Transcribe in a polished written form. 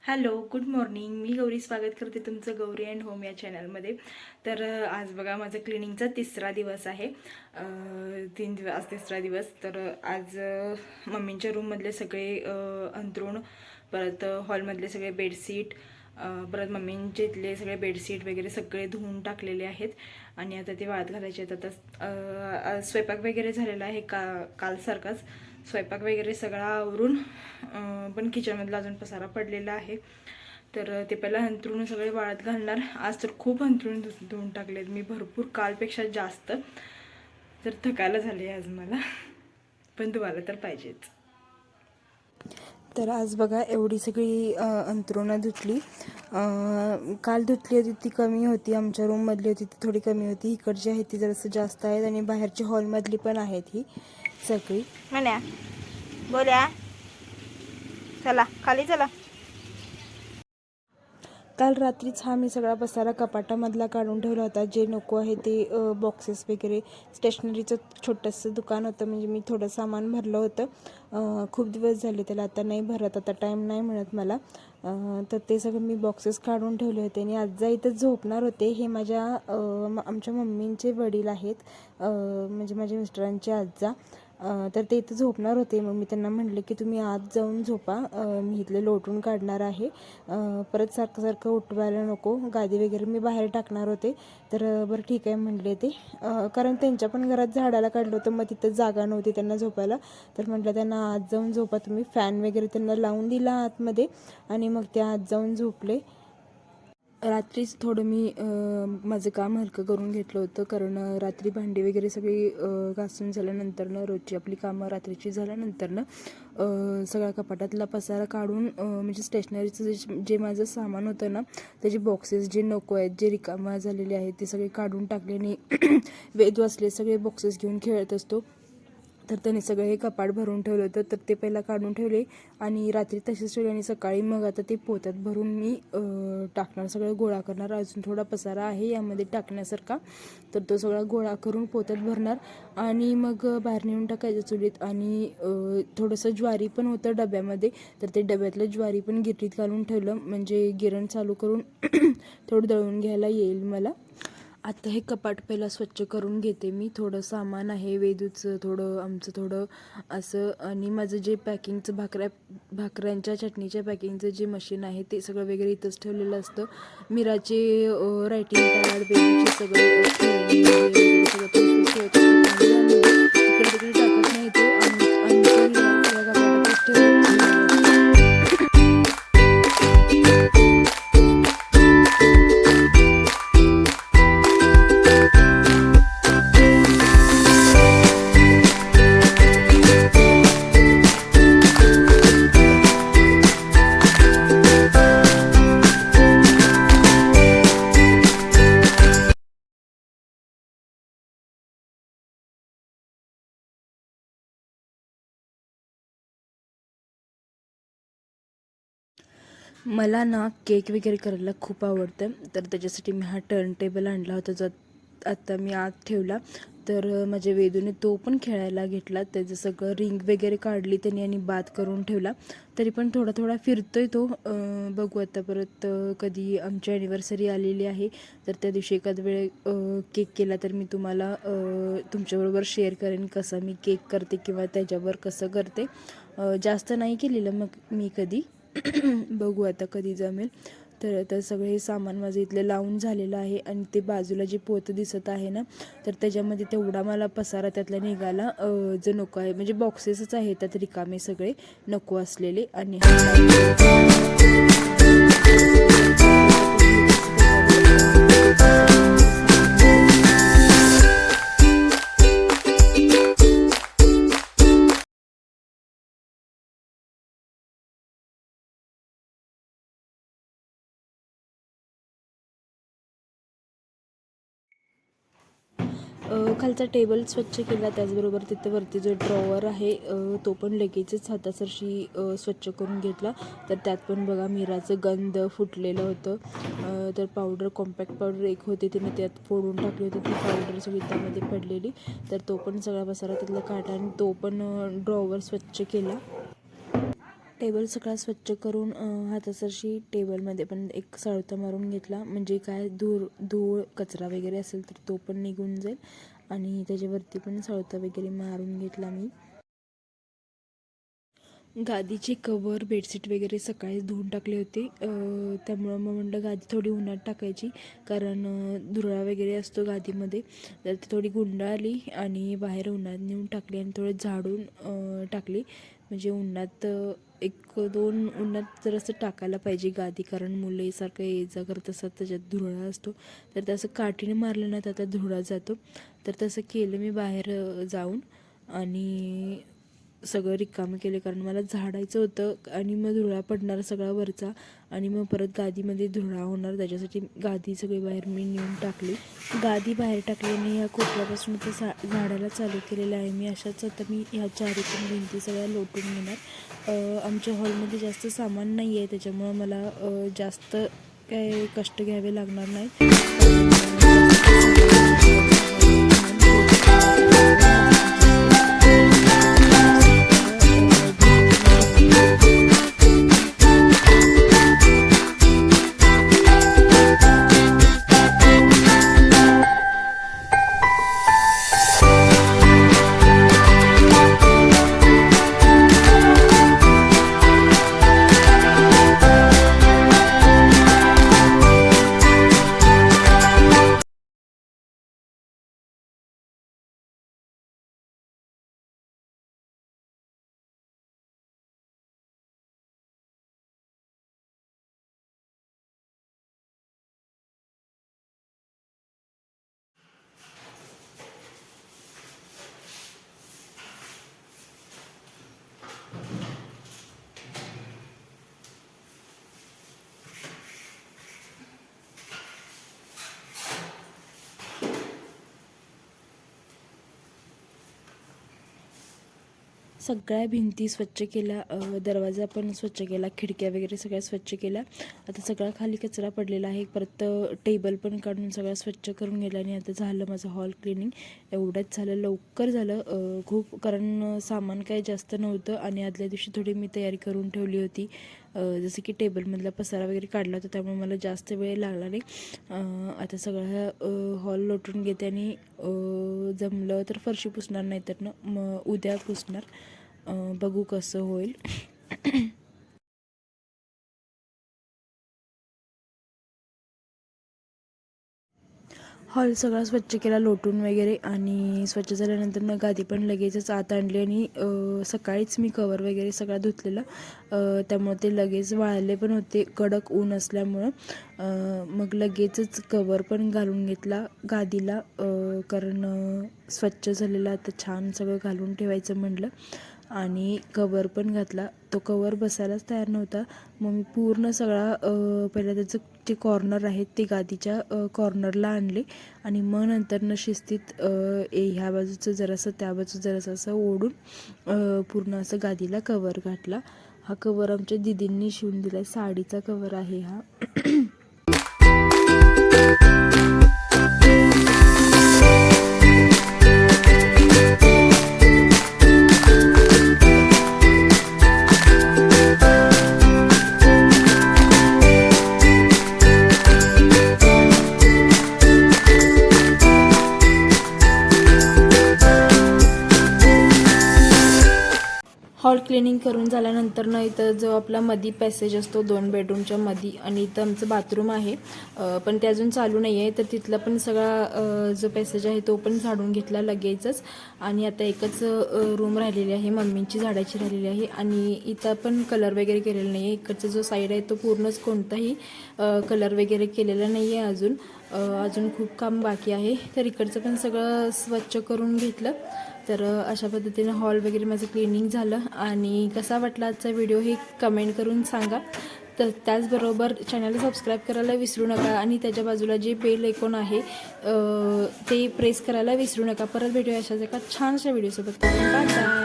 Hello, good morning. मी गौरी स्वागत करते तुमचं गौरी अँड होम या चॅनलमध्ये. तर आज बघा माझा क्लिनिंगचा तिसरा दिवस आहे. 3 दिवस आज तिसरा दिवस. तर आज मम्मींच्या रूममधले सगळे अंथरूण, परत हॉलमधले सगळे बेडशीट, परत मम्मींचे इथले सगळे बेडशीट वगैरे सगळे धुवून टाकलेले आहेत आणि आता ते वाळत घालायचे आहेत. आता स्वयंपाक वगैरे झालेला आहे कालसारखाच स्वयंपाक वगैरे सगळा आवरून, पण किचनमधला अजून पसारा पडलेला आहे. तर ते पहिला अंथरूण सगळे वाळत घालणार. आज तर खूप अंथरूण धुवून टाकलेत मी, भरपूर, कालपेक्षा जास्त. तर थकायला झाले आज मला, पण धुवायला तर पाहिजेच. तर आज बघा एवढी सगळी अंथरुणं धुतली. काल धुतली होती ती कमी होती, आमच्या रूममधली होती ती थोडी कमी होती. इकडची आहे ती जरासं जास्त आहेत आणि बाहेरची हॉलमधली पण आहेत ही सगळी. म्हणा बोल्या, चला खाली चला. काल रात्रीच हा मी सगळा पसारा कपाटामधला काढून ठेवला होता. जे नको आहे ते बॉक्सेस वगैरे, स्टेशनरीचं छोटंसं दुकान होतं, म्हणजे मी थोडं सामान भरलं होतं. खूप दिवस झाले त्याला, आता नाही भरत, आता टाईम नाही मिळत मला. तर ते सगळं मी बॉक्सेस काढून ठेवले होते आणि आजा इथं झोपणार होते. हे आमच्या मम्मींचे वडील आहेत, म्हणजे माझ्या मिस्टरांचे आजा. तर ते इथं झोपणार होते. मग मी त्यांना म्हटले की तुम्ही आत जाऊन झोपा, मी इथले लोटून काढणार आहे. परत सारखं सारखं उठवायला नको, गादी वगैरे मी बाहेर टाकणार होते. तर बरं ठीक आहे म्हटले ते, कारण त्यांच्या पण घरात झाडाला काढलं होतं, मग तिथं जागा नव्हती त्यांना झोपायला. तर म्हटलं त्यांना आत जाऊन झोपा तुम्ही. फॅन वगैरे त्यांना लावून दिला आतमध्ये आणि मग ते आत जाऊन झोपले. रात्रीच थोडं मी माझं काम हलकं करून घेतलं होतं, कारण रात्री भांडी वगैरे सगळी घासून झाल्यानंतरनं, रोजची आपली कामं रात्रीची झाल्यानंतरनं सगळ्या कपाटातला पसारा काढून, म्हणजे स्टेशनरीचं जे माझं सामान होतं ना, त्याचे बॉक्सेस जे नको आहेत, जे रिकामा झालेले आहेत, ते सगळे काढून टाकले. आणि वेद असले सगळे बॉक्सेस घेऊन खेळत असतो, तर त्याने सगळं हे कपाट भरून ठेवलं होतं. तर ते पहिला काढून ठेवले आणि रात्री तसेच ठेवले आणि सकाळी मग आता ते पोत्यात भरून मी टाकणार, सगळं गोळा करणार. अजून थोडा पसारा आहे यामध्ये टाकण्यासारखा, तर तो सगळा गोळा करून पोत्यात भरणार आणि मग बाहेर नेऊन टाकायचं चुलीत. आणि थोडंसं ज्वारी पण होतं डब्यामध्ये, तर ते डब्यातलं ज्वारी पण गिरणीत घालून ठेवलं, म्हणजे गिरण चालू करून थोडं दळून घ्यायला येईल मला. आता हे कपाट पहिला स्वच्छ करून घेते मी. थोडं सामान आहे, वेदूचं थोडं, आमचं थोडं असं, आणि माझं जे पॅकिंगचं भाकऱ्यांच्या चटणीच्या पॅकिंगचं जे मशीन आहे ते सगळं वगैरे इथंच ठेवलेलं असतं. मिराचे रायटिंग पॅड, वेदूचे सगळे सगळं इकडे तिकडे टाकत नाही तो, आमचं या कपाटातच ठेवलं. मला ना केक वगैरे करायला खूप आवडतं. तर त्याच्यासाठी मी हा टर्न टेबल आणला होता, जो आता मी आत ठेवला. तर माझ्या वेदूने तो पण खेळायला घेतला. त्याचं सगळं रिंग वगैरे काढली त्यांनी आणि बाद करून ठेवला. तरी पण थोडा थोडा फिरतोय तो. बघू आता परत कधी आमची ॲनिव्हर्सरी आलेली आहे, तर त्या दिवशी एखाद वेळ केक केला तर मी तुम्हाला तुमच्याबरोबर शेअर करेन कसं मी केक करते किंवा त्याच्यावर कसं करते. जास्त नाही केलेलं मग मी कधी. बघू आता कधी जमेल. तर आता सगळे सामान माझं इथलं लावून झालेलं आहे आणि ते बाजूला जे पोतं दिसत आहे ना, तर त्याच्यामध्ये तेवढा मला पसारा त्यातला निघाला जो नको आहे, म्हणजे बॉक्सेसच आहेत त्यात रिकामे सगळे नको असलेले. आणि खालचा टेबल स्वच्छ केला, त्याचबरोबर तिथं वरती जो ड्रॉवर आहे तो पण लगेचच हातासरशी स्वच्छ करून घेतला. तर त्यात पण बघा मिराचं गंध फुटलेलं होतं. तर पावडर, कॉम्पॅक्ट पावडर एक होती, तिने त्यात फोडून टाकली होती, ती पावडर सगळी त्यामध्ये पडलेली. तर तो पण सगळा पसारा त्यातला काढला आणि तो पण ड्रॉवर स्वच्छ केला. टेबल सगळा स्वच्छ करून हातासरशी टेबलमध्ये पण एक सळता मारून घेतला, म्हणजे काय धूळ कचरा वगैरे असेल तर तो पण निघून जाईल. आणि त्याच्यावरती पण सळता वगैरे मारून घेतला मी. गादीचे कवर बेडशीट वगैरे सकाळी धुवून टाकले होते. त्यामुळं मग म्हटलं गादी थोडी उन्हात टाकायची, कारण धुरळा वगैरे असतो गादीमध्ये. तर ती थोडी गुंडाळली आणि बाहेर उन्हात नेऊन टाकली आणि थोडं झाडून टाकली. म्हणजे उन्हात 1-2 उन्हात जरासं टाकायला पाहिजे गादी, कारण मुलं सारखं ये जा करत असतात, त्याच्यात धुरळा असतो. तर तसं काठीने मारलं ना तर आता धुळा जातो. तर तसं केलं मी बाहेर जाऊन आणि सगळं रिकामं केले, कारण मला झाडायचं होतं आणि मग धुळा पडणार सगळा वरचा आणि मग परत गादीमध्ये धुळा होणार. त्याच्यासाठी गादी सगळी बाहेर मी नेऊन टाकली. गादी बाहेर टाकली आणि ह्या कोपऱ्यापासून ते झाडायला चालू केलेलं आहे मी. अशाच आता मी ह्या चारी पण भिंती सगळ्या लोटून घेणार. आमच्या हॉलमध्ये जास्त सामान नाही आहे, त्याच्यामुळं मला जास्त काय कष्ट घ्यावे लागणार नाही. सगळ्या भिंती स्वच्छ केल्या, दरवाजा पण स्वच्छ केला, खिडक्या वगैरे सगळ्या स्वच्छ केल्या. आता सगळा खाली कचरा पडलेला आहे. परत टेबल पण काढून सगळं स्वच्छ करून गेला आणि आता झालं माझं हॉल क्लिनिंग. एवढंच झालं, लवकर झालं खूप, कारण सामान काही जास्त नव्हतं आणि आदल्या दिवशी थोडी मी तयारी करून ठेवली होती. जसं की टेबलमधला पसारा वगैरे काढला होता, त्यामुळे मला जास्त वेळ लागला नाही. आता सगळं हॉल लोटून घेते आणि जमलं तर फरशी पुसणार, नाही तर ना मग उद्या पुसणार. बघू कसं होईल. हॉल सगळा स्वच्छ केला लोटून वगैरे, आणि स्वच्छ झाल्यानंतर मग गादी पण लगेचच आत आणली आणि सकाळीच मी कवर वगैरे सगळं धुतलेलं. त्यामुळे ते लगेच वाळले पण होते, कडक ऊन असल्यामुळं. मग लगेचच कवर पण घालून घेतला गादीला, कारण स्वच्छ झालेला आता छान सगळं घालून ठेवायचं म्हटलं. आणि कवर पण घातला. तो कवर बसायलाच तयार नव्हता. मग मी पूर्ण सगळा पहिला त्याचं जे कॉर्नर आहेत ते गादीच्या कॉर्नरला आणले आणि मग नंतरनं शिस्तीत ह्या बाजूचं जरासं त्या बाजूचं जरासं असं ओढून पूर्ण असं गादीला कवर घातला. हा कवर आमच्या दीदींनी शिवून दिला आहे, साडीचा कवर आहे हा. हॉल क्लिनिंग करून झाल्यानंतर ना इथं जो आपला मधी पॅसेज असतो 2 बेडरूमच्या मधी, आणि इथं आमचं बाथरूम आहे, पण ते अजून चालू नाही आहे. तर तिथला पण सगळा जो पॅसेज आहे तो पण झाडून घेतला लगेचच. आणि आता एकच रूम राहिलेली आहे, मम्मींची झाडाची राहिलेली आहे. आणि इथं पण कलर वगैरे केलेला नाही आहे. इकडचा जो साईड आहे तो पूर्णच कोणताही कलर वगैरे केलेला नाही आहे अजून खूप काम बाकी आहे. तर इकडचं पण सगळं स्वच्छ करून घेतलं. तर अशा पद्धतीने हॉल वगैरे माझं क्लिनिंग झालं. आणि कसा वाटला आजचा व्हिडिओ हे कमेंट करून सांगा. तर त्याचबरोबर चॅनलला सबस्क्राईब करायला विसरू नका आणि त्याच्या बाजूला जे बेल आयकॉन आहे ते प्रेस करायला विसरू नका. परत भेटूया अशाच एका छानशा व्हिडिओसोबत. Bye bye.